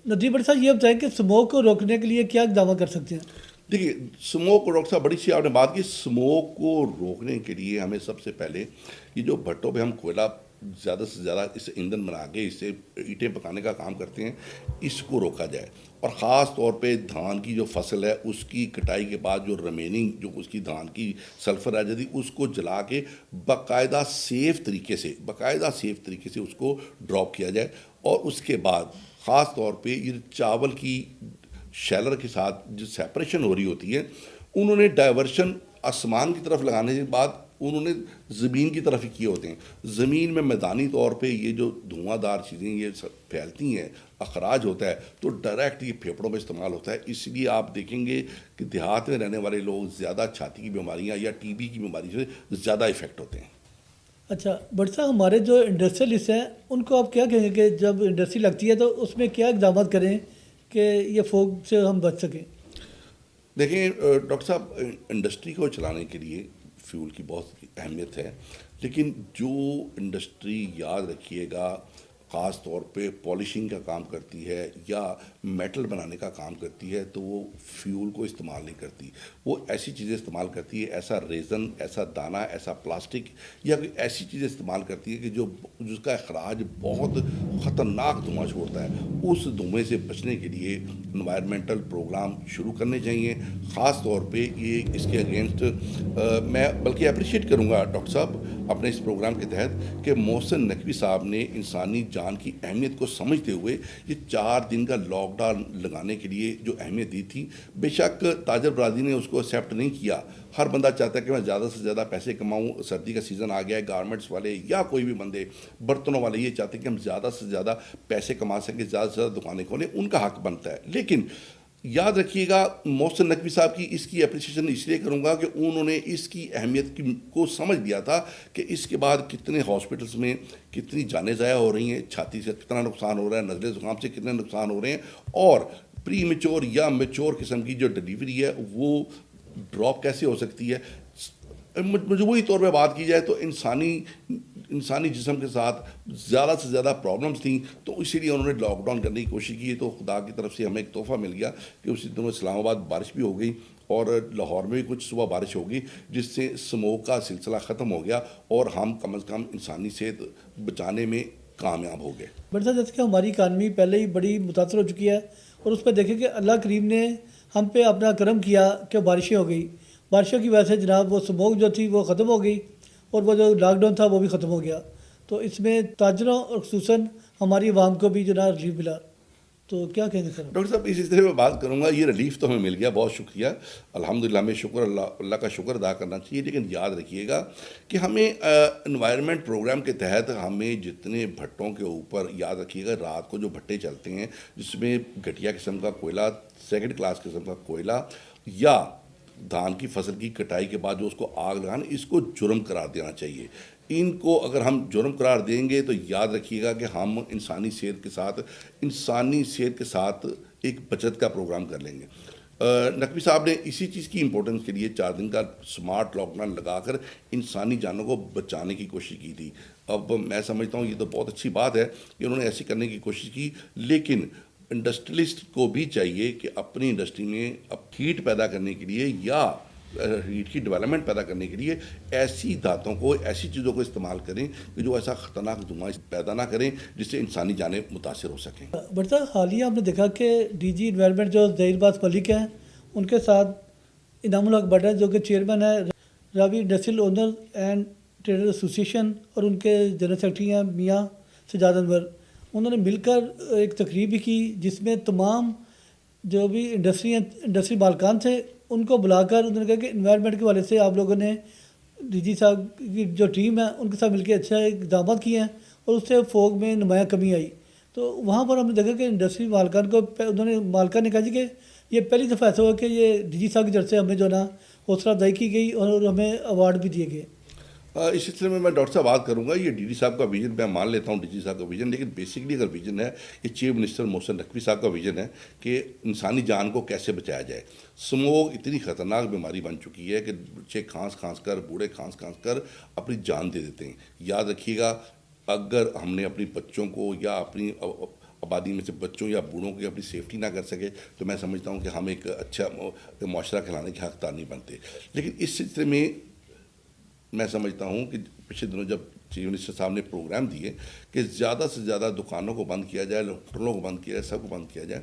Nadeem but صاحب یہ بتائیں کہ اسموک کو روکنے کے لیے کیا اقدامات کر سکتے ہیں؟ دیکھیے اسموک کو ڈاکٹر صاحب بڑی سی آپ نے بات کی. اسموک کو روکنے کے لیے ہمیں سب سے پہلے یہ جو بھٹوں پہ ہم کوئلہ زیادہ سے زیادہ اس ایندھن بنا کے اس سے اینٹیں پکانے کا کام کرتے ہیں, اس کو روکا جائے. اور خاص طور پہ دھان کی جو فصل ہے اس کی کٹائی کے بعد جو ریمیننگ جو اس کی دھان کی سلفر رہ جاتی اس کو جلا کے باقاعدہ سیف طریقے سے اس کو ڈراپ کیا جائے. اور اس کے بعد خاص طور پہ یہ چاول کی شیلر کے ساتھ جو سیپریشن ہو رہی ہوتی ہے, انہوں نے ڈائیورشن آسمان کی طرف لگانے کے بعد انہوں نے زمین کی طرف ہی کیے ہوتے ہیں. زمین میں میدانی طور پہ یہ جو دھواں دار چیزیں یہ پھیلتی ہیں, اخراج ہوتا ہے, تو ڈائریکٹ یہ پھیپھڑوں میں استعمال ہوتا ہے. اس لیے آپ دیکھیں گے کہ دیہات میں رہنے والے لوگ زیادہ چھاتی کی بیماریاں یا ٹی بی کی بیماری سے زیادہ افیکٹ ہوتے ہیں. اچھا بٹ صاحب ہمارے جو انڈسٹریلسٹ ہیں ان کو آپ کیا کہیں گے کہ جب انڈسٹری لگتی ہے تو اس میں کیا اقدامات کریں کہ یہ فوگ سے ہم بچ سکیں؟ دیکھیں ڈاکٹر صاحب, انڈسٹری کو چلانے کے لیے فیول کی بہت اہمیت ہے, لیکن جو انڈسٹری یاد رکھیے گا خاص طور پہ پالشنگ کا کام کرتی ہے یا میٹل بنانے کا کام کرتی ہے تو وہ فیول کو استعمال نہیں کرتی. وہ ایسی چیزیں استعمال کرتی ہے, ایسا ریزن, ایسا دانہ, ایسا پلاسٹک یا کوئی ایسی چیزیں استعمال کرتی ہے کہ جس کا اخراج بہت خطرناک دھواں چھوڑتا ہے. اس دھوئیں سے بچنے کے لیے انوائرمنٹل پروگرام شروع کرنے چاہیے. خاص طور پہ یہ اس کے اگینسٹ میں بلکہ اپریشیٹ کروں گا ڈاکٹر صاحب اپنے اس پروگرام کے تحت کہ محسن نقوی صاحب نے انسانی جان کی اہمیت کو سمجھتے ہوئے یہ 4 دن کا لاک ڈاؤن لگانے کے لیے جو اہمیت دی تھی. بے شک تاجر برادری نے اس کو ایکسیپٹ نہیں کیا. ہر بندہ چاہتا ہے کہ میں زیادہ سے زیادہ پیسے کماؤں. سردی کا سیزن آ گیا ہے, گارمنٹس والے یا کوئی بھی بندے برتنوں والے یہ چاہتے ہیں کہ ہم زیادہ سے زیادہ پیسے کما سکیں, زیادہ سے زیادہ دکانیں کھولیں. ان کا حق بنتا ہے. لیکن یاد رکھیے گا محسن نقوی صاحب کی اس کی اپریشیشن اس لیے کروں گا کہ انہوں نے اس کی اہمیت کو سمجھ لیا تھا کہ اس کے بعد کتنے ہاسپٹلس میں کتنی جانیں ضائع ہو رہی ہیں, چھاتی سے کتنا نقصان ہو رہا ہے, نزلے زکام سے کتنے نقصان ہو رہے ہیں, اور پری میچور یا میچور قسم کی جو ڈلیوری ہے وہ ڈراپ کیسے ہو سکتی ہے. مجموعی طور پہ بات کی جائے تو انسانی جسم کے ساتھ زیادہ سے زیادہ پرابلمس تھیں, تو اسی لیے انہوں نے لاک ڈاؤن کرنے کی کوشش کی. تو خدا کی طرف سے ہمیں ایک تحفہ مل گیا کہ اسی دنوں اسلام آباد بارش بھی ہو گئی اور لاہور میں بھی کچھ صبح بارش ہوگی, جس سے اسموک کا سلسلہ ختم ہو گیا اور ہم کم از کم انسانی صحت بچانے میں کامیاب ہو گئے. بٹ صاحب جیسے کہ ہماری اکانومی پہلے ہی بڑی متاثر ہو چکی ہے اور اس پہ دیکھیں کہ اللہ کریم نے ہم پہ اپنا کرم کیا کہ بارشیں ہو گئی. بارشوں کی وجہ سے جناب وہ اسموک جو تھی وہ ختم ہو گئی اور وہ جو لاک ڈاؤن تھا وہ بھی ختم ہو گیا. تو اس میں تاجروں اور خصوصاً ہماری عوام کو بھی جناب ریلیف ملا. تو کیا کہیں گے سر؟ ڈاکٹر صاحب اس طرح میں بات کروں گا, یہ ریلیف تو ہمیں مل گیا, بہت شکریہ الحمدللہ. ہمیں شکر اللہ کا شکر ادا کرنا چاہیے. لیکن یاد رکھیے گا کہ ہمیں انوائرمنٹ پروگرام کے تحت ہمیں جتنے بھٹوں کے اوپر, یاد رکھیے گا رات کو جو بھٹے چلتے ہیں جس میں گھٹیا قسم کا کوئلہ, سیکنڈ کلاس قسم کا کوئلہ یا دھان کی فصل کی کٹائی کے بعد جو اس کو آگ لگانا, اس کو جرم قرار دینا چاہیے. ان کو اگر ہم جرم قرار دیں گے تو یاد رکھیے گا کہ ہم انسانی صحت کے ساتھ ایک بچت کا پروگرام کر لیں گے. نقوی صاحب نے اسی چیز کی امپورٹنس کے لیے 4 دن کا سمارٹ لاک ڈاؤن لگا کر انسانی جانوں کو بچانے کی کوشش کی تھی. اب میں سمجھتا ہوں یہ تو بہت اچھی بات ہے کہ انہوں نے ایسی کرنے کی کوشش کی, لیکن انڈسٹریلسٹ کو بھی چاہیے کہ اپنی انڈسٹری میں اب ہیٹ پیدا کرنے کے لیے یا ہیٹ کی ڈیولپمنٹ پیدا کرنے کے لیے ایسی دھاتوں کو, ایسی چیزوں کو استعمال کریں کہ جو ایسا خطرناک دھواں پیدا نہ کریں جس سے انسانی جانیں متاثر ہو سکیں. بٹ صاحب حالیہ آپ نے دیکھا کہ ڈی جی انوائرمنٹ جو ظہیر باز ملک ہیں, ان کے ساتھ انعام الحق بٹ ہے جو کہ چیئرمین ہے Ravi industrial owner and trader association, اور ان کے جنرل سیکرٹری ہیں میاں سجاد انور. انہوں نے مل کر ایک تقریب بھی کی جس میں تمام جو بھی انڈسٹری مالکان تھے ان کو بلا کر انہوں نے کہا کہ انوائرمنٹ کے حوالے سے آپ لوگوں نے ڈی جی صاحب کی جو ٹیم ہے ان کے ساتھ مل کے اچھا اقدامات کیے ہیں اور اس سے فوگ میں نمایاں کمی آئی. تو وہاں پر ہم نے دیکھا کہ انڈسٹری مالکان کو مالکان نے کہا جی کہ یہ پہلی دفعہ ایسا ہوا کہ یہ ڈی جی صاحب کی طرف سے ہمیں جو نا حوصلہ افزائی کی گئی اور ہمیں ایوارڈ بھی دیے گئے. اس سلسلے میں ڈاکٹر صاحب بات کروں گا. یہ ڈی جی صاحب کا ویژن میں مان لیتا ہوں, ڈی جی صاحب کا ویژن, لیکن بیسکلی اگر ویژن ہے یہ چیف منسٹر محسن نقوی صاحب کا ویژن ہے کہ انسانی جان کو کیسے بچایا جائے. اسموک اتنی خطرناک بیماری بن چکی ہے کہ بچے کھانس کر, بوڑھے کھانس کر اپنی جان دے دیتے ہیں. یاد رکھیے گا اگر ہم نے اپنی بچوں کو یا آبادی میں سے بچوں یا بوڑھوں کی اپنی سیفٹی نہ کر سکے تو میں سمجھتا ہوں کہ ہم ایک اچھا معاشرہ کھلانے کے حقدار نہیں بنتے. لیکن اس سلسلے میں سمجھتا ہوں کہ پچھلے دنوں جب چیف منسٹر صاحب نے پروگرام دیے کہ زیادہ سے زیادہ دکانوں کو بند کیا جائے, ہوٹلوں کو بند کیا جائے, سب کو بند کیا جائے,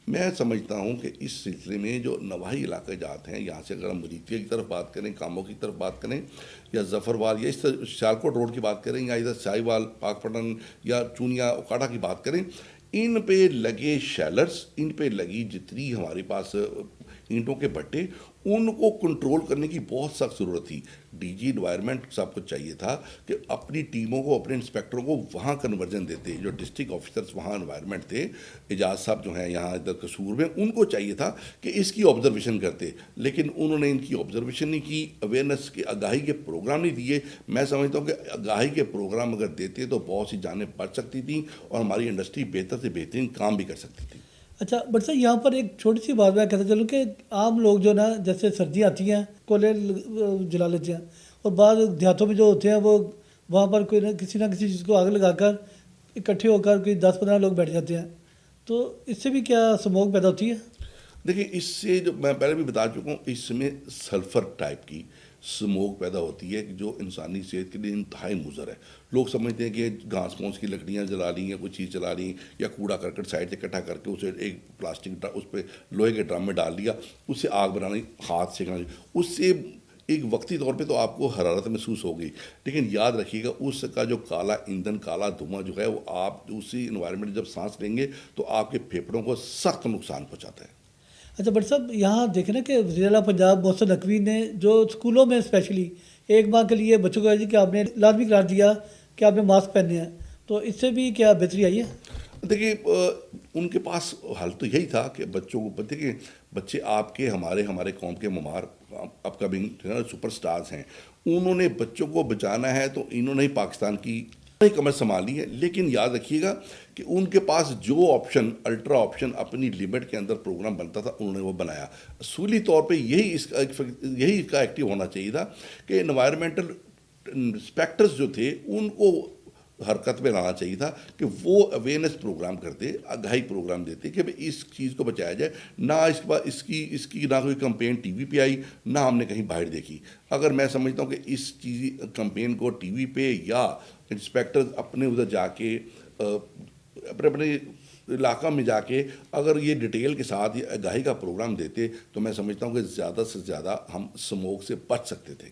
میں سمجھتا ہوں کہ اس سلسلے میں جو نواحی علاقے جات ہیں, یہاں سے اگر ہم مریتیہ کی طرف بات کریں, کاموں کی طرف بات کریں, یا ظفروال یا اس طرح سیالکوٹ روڈ کی بات کریں, یا ادھر سائی وال, پاک پٹن یا چونیا اوکاڑا کی بات کریں, ان پہ لگے شیلرز, ان پہ لگی جتنی ہمارے پاس اینٹوں کے بھٹے, ان کو کنٹرول کرنے کی بہت سخت ضرورت تھی. ڈی جی انوائرمنٹ صاحب کو چاہیے تھا کہ اپنی ٹیموں کو, اپنے انسپیکٹروں کو وہاں کنورژن دیتے. جو ڈسٹرکٹ آفیسرز وہاں انوائرمنٹ تھے, اعجاز صاحب جو ہیں یہاں ادھر قصور میں, ان کو چاہیے تھا کہ اس کی آبزرویشن کرتے, لیکن انہوں نے ان کی آبزرویشن نہیں کی, اویئرنیس کے آگاہی کے پروگرام نہیں دیے. میں سمجھتا ہوں کہ آگاہی کے پروگرام اگر دیتے تو بہت سی جانیں بچ سکتی تھیں اور ہماری انڈسٹری بہتر سے بہترین کام بھی کر سکتی تھی. اچھا بٹ صاحب یہاں پر ایک چھوٹی سی بات میں کہتا چلوں کہ عام لوگ جو نا جیسے سردیاں آتی ہیں کولے جلا لیتے ہیں, اور بعض دیہاتوں میں جو ہوتے ہیں وہ وہاں پر کوئی نہ کسی چیز کو آگ لگا کر اکٹھے ہو کر کوئی 10-15 لوگ بیٹھ جاتے ہیں, تو اس سے بھی کیا اسموک پیدا ہوتی ہے؟ دیکھیں اس سے جو میں پہلے بھی بتا چکا ہوں, اس میں سلفر ٹائپ کی اسموک پیدا ہوتی ہے جو انسانی صحت کے لیے انتہائی مضر ہے. لوگ سمجھتے ہیں کہ گھاس پھونس کی لکڑیاں جلا لی ہیں, کوئی چیز جلا لی, یا کوڑا کرکٹ سائڈ سے اکٹھا کر کے اسے ایک پلاسٹک اس پہ لوہے کے ڈرم میں ڈال دیا, اس سے آگ بنانی, ہاتھ سیکنا, اس سے ایک وقتی طور پہ تو آپ کو حرارت محسوس ہوگی, لیکن یاد رکھیے گا اس کا جو کالا ایندھن, کالا دھواں جو ہے وہ آپ اسی انوائرمنٹ جب سانس لیں گے تو آپ کے پھیپھڑوں کو سخت نقصان پہنچاتا ہے. اچھا بٹ صاحب یہاں دیکھیں نا کہ وزیر اعلیٰ پنجاب محسن نقوی نے جو اسکولوں میں اسپیشلی 1 ماہ کے لیے بچوں کو کہ آپ نے لازمی قرار دیا کہ آپ نے ماسک پہننے ہیں, تو اس سے بھی کیا بہتری آئی ہے؟ دیکھیے ان کے پاس حل تو یہی تھا کہ بچوں کو, دیکھیں بچے آپ کے ہمارے قوم کے ممار اپ کمنگ سپر سٹارز ہیں, انہوں نے بچوں کو بچانا ہے تو انہوں نے ہی پاکستان کی کمر سنبھالی ہے. لیکن یاد رکھیے گا کہ ان کے پاس جو آپشن, الٹرا آپشن اپنی لمٹ کے اندر پروگرام بنتا تھا, انہوں نے وہ بنایا. اصولی طور پہ یہی اس کا ایکٹیو ہونا چاہیے تھا کہ انوائرمنٹل انسپیکٹرز جو تھے ان کو حرکت میں لانا چاہیے تھا کہ وہ اویئرنیس پروگرام کرتے, آگاہی پروگرام دیتے کہ بھئی اس چیز کو بچایا جائے. نہ اس کی نہ کوئی کمپین ٹی وی پہ آئی, نہ ہم نے کہیں باہر دیکھی. اگر میں سمجھتا ہوں کہ اس چیز کمپین کو ٹی وی پہ یا انسپیکٹرز اپنے ادھر جا کے اپنے علاقہ میں جا کے اگر یہ ڈیٹیل کے ساتھ یہ آگاہی کا پروگرام دیتے تو میں سمجھتا ہوں کہ زیادہ سے زیادہ ہم اسموک سے بچ سکتے تھے.